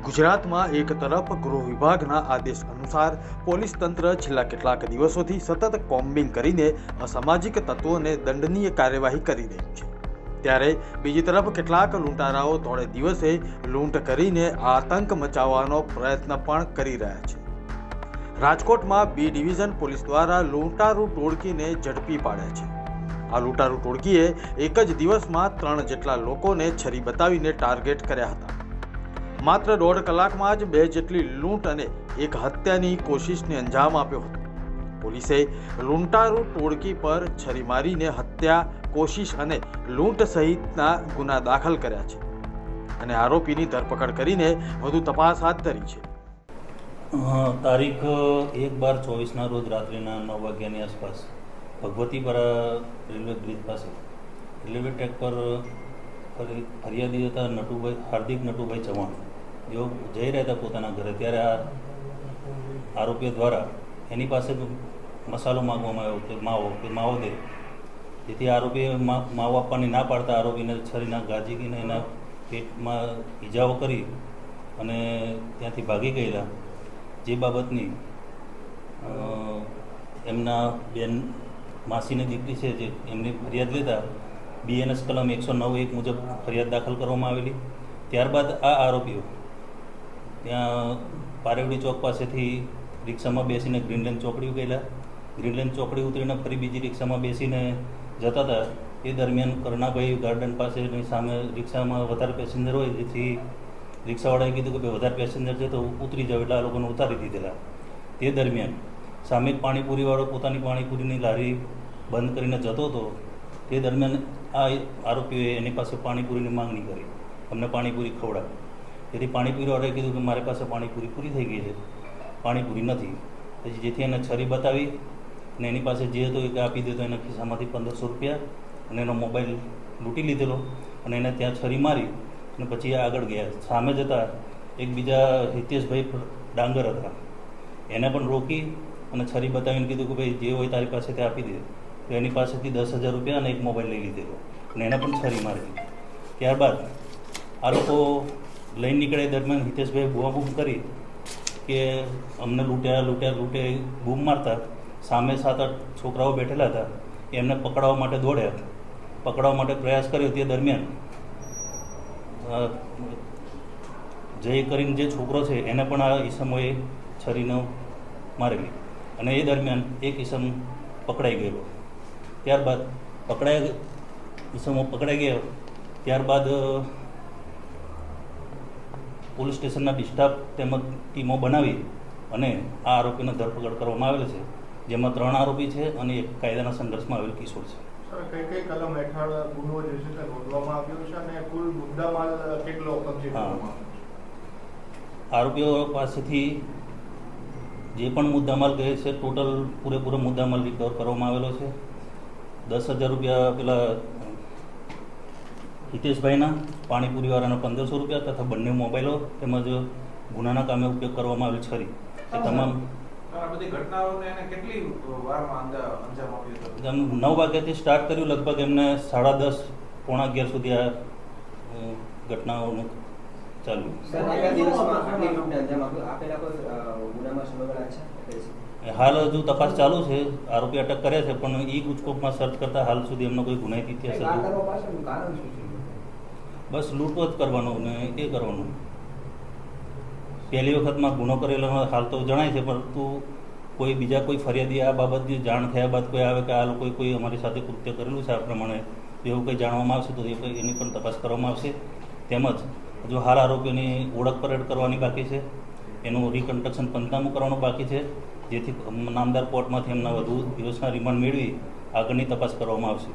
ગુજરાતમાં એક તરફ ગૃહ વિભાગના આદેશ અનુસાર પોલીસ તંત્ર છેલ્લા કેટલાક દિવસોથી સતત કોમ્બિંગ કરીને અસામાજિક તત્વોને દંડનીય કાર્યવાહી કરી રહ્યું છે, ત્યારે બીજી તરફ કેટલાક લૂંટારાઓ ધોળે દિવસે લૂંટ કરીને આતંક મચાવવાનો પ્રયત્ન પણ કરી રહ્યા છે। રાજકોટમાં બી ડિવિઝન પોલીસ દ્વારા લૂંટારૂ ટોળકીને ઝડપી પાડ્યા છે। આ લૂંટારૂ ટોળકીએ એક જ દિવસમાં 3 જેટલા લોકોને છરી બતાવીને ટાર્ગેટ કર્યા હતા। માત્ર 1.5 કલાકમાં જ 2 જેટલી લૂંટ અને એક હત્યાની કોશિશને અંજામ આપ્યો હતો। પોલીસે લૂંટારૂ ટોળકી પર છરી મારીને હત્યા, કોશિશ અને લૂંટ સહિતના ગુના દાખલ કર્યા છે અને આરોપીની ધરપકડ કરીને વધુ તપાસ હાથ ધરી છે। તારીખ 1/12/24ના રોજ રાત્રિના 9 વાગ્યાની આસપાસ ભગવતીપરા રેલવે બ્રિજ પાસે રેલવે ટ્રેક પર ફરિયાદી હતા હાર્દિક નટુભાઈ ચૌહાણ, જેઓ જઈ રહ્યા હતા પોતાના ઘરે, ત્યારે આ આરોપીઓ દ્વારા એની પાસે મસાલો માગવામાં આવ્યો કે માવો દે, જેથી આરોપીએ માવો આપવાની ના પાડતા આરોપીને છરીના ગાજીને એના પેટમાં ઈજાઓ કરી અને ત્યાંથી ભાગી ગયેલા। જે બાબતની એમના બેન માસીની દીકરી છે, જે એમની ફરિયાદ લેતા BNS કલમ 109(1) મુજબ ફરિયાદ દાખલ કરવામાં આવેલી। ત્યારબાદ આ આરોપીઓ ત્યાં પારેવડી ચોક પાસેથી રિક્ષામાં બેસીને ગ્રીનલેન્ડ ચોકડી ગયેલા। ગ્રીનલેન્ડ ચોકડી ઉતરીને ફરી બીજી રિક્ષામાં બેસીને જતા હતા। એ દરમિયાન કરણાભાઈ ગાર્ડન પાસેની સામે રિક્ષામાં વધારે પેસેન્જર હોય, જેથી રિક્ષાવાળાએ કીધું કે વધારે પેસેન્જર છે તો ઉતરી જાવ, એટલે આ લોકોને ઉતારી દીધેલા। તે દરમિયાન સામે પાણીપુરીવાળો પોતાની પાણીપુરીની લારી બંધ કરીને જતો હતો। તે દરમિયાન આ આરોપીઓએ એની પાસે પાણીપુરીની માંગણી કરી, અમને પાણીપુરી ખવડાવે। તેથી પાણીપુરીવાળાએ કીધું કે મારી પાસે પાણીપુરી પૂરી થઈ ગઈ છે, પાણીપુરી નથી। પછી જેથી એને છરી બતાવી અને એની પાસે જે હતો એ આપી દીધો। એના ખિસ્સામાંથી 1500 રૂપિયા અને એનો મોબાઈલ લૂંટી લીધેલો અને એને ત્યાં છરી મારી અને પછી આગળ ગયા। સામે જતાં એક બીજા હિતેશભાઈ ડાંગર હતા, એને પણ રોકી અને છરી બતાવીને કીધું કે ભાઈ જે હોય તારી પાસે તે આપી દે। તો એની પાસેથી 10,000 રૂપિયા અને એક મોબાઈલ લઈ લીધેલો અને એને પણ છરી મારી। ત્યારબાદ આ લોકો લઈને નીકળે દરમિયાન હિતેશભાઈ બૂમાબૂમ કરી કે અમને લૂંટે બૂમ મારતા સામે 7-8 છોકરાઓ બેઠેલા હતા, એમને પકડવા માટે દોડ્યા, પકડવા માટે પ્રયાસ કર્યો। તે દરમિયાન જય કરીને જે છોકરો છે એને પણ આ ઈસમોએ છરીનો મારેલી અને એ દરમિયાન એક ઈસમ પકડાઈ ગયેલો। ત્યારબાદ ઈસમો પકડાઈ ગયો। ત્યારબાદ પોલીસ સ્ટેશનના ડિસ્ટાફ તેમજ ટીમો બનાવી અને આ આરોપીને ધરપકડ કરવામાં આવેલ છે, જેમાં 3 આરોપી છે અને એક કાયદાના સંઘર્ષમાં આવેલ કિશોર છે। કઈ કલમ હેઠળ ગુનો જે છે તે નોંધવામાં આવ્યો છે અને કુલ મુદ્દામાલ કેટલો કબજે કરવામાં આવ્યો છે? આરોપીઓ પાસેથી જે પણ મુદ્દામાલ ગયે છે ટોટલ પૂરેપૂરો મુદ્દામાલ રિકવર કરવામાં આવેલો છે। 10,000 રૂપિયા પેલા હિતેશભાઈના, પાણીપુરીવાળાના 1500 રૂપિયા તથા બંને મોબાઈલો તેમજ ગુનાના કામે ઉપયોગ કરવામાં આવેલ છરી, એ તમામ 9 વાગ્યાથી સ્ટાર્ટ કર્યું, લગભગ એમને 10:30 પોણા 11 સુધી આ ઘટનાઓનું ચાલ્યું। હાલ હજુ તપાસ ચાલુ છે, આરોપી અટક કર્યા છે, પણ ઈ ગુજકોપમાં સર્ચ કરતા હાલ સુધી એમનો કોઈ ગુનાહિત ઇતિહાસ હતો। બસ લૂંટવટ કરવાનો ને એ કરવાનું। પહેલી વખતમાં ગુનો કરેલો હાલ તો જણાય છે, પરંતુ કોઈ બીજા કોઈ ફરિયાદી આ બાબતની જાણ થયા બાદ કોઈ આવે કે આ લોકોએ કોઈ અમારી સાથે કૃત્ય કરેલું છે આ પ્રમાણે, એવું કંઈ જાણવામાં આવશે તો એની પણ તપાસ કરવામાં આવશે। તેમજ જો હાલ આરોપીઓની ઓળખ પરેડ કરવાની બાકી છે, એનું રિકન્સ્ટ્રક્શન પંચનામું કરવાનું બાકી છે, જેથી નામદાર કોર્ટમાંથી એમના વધુ દિવસના રિમાન્ડ મેળવી આગળની તપાસ કરવામાં આવશે।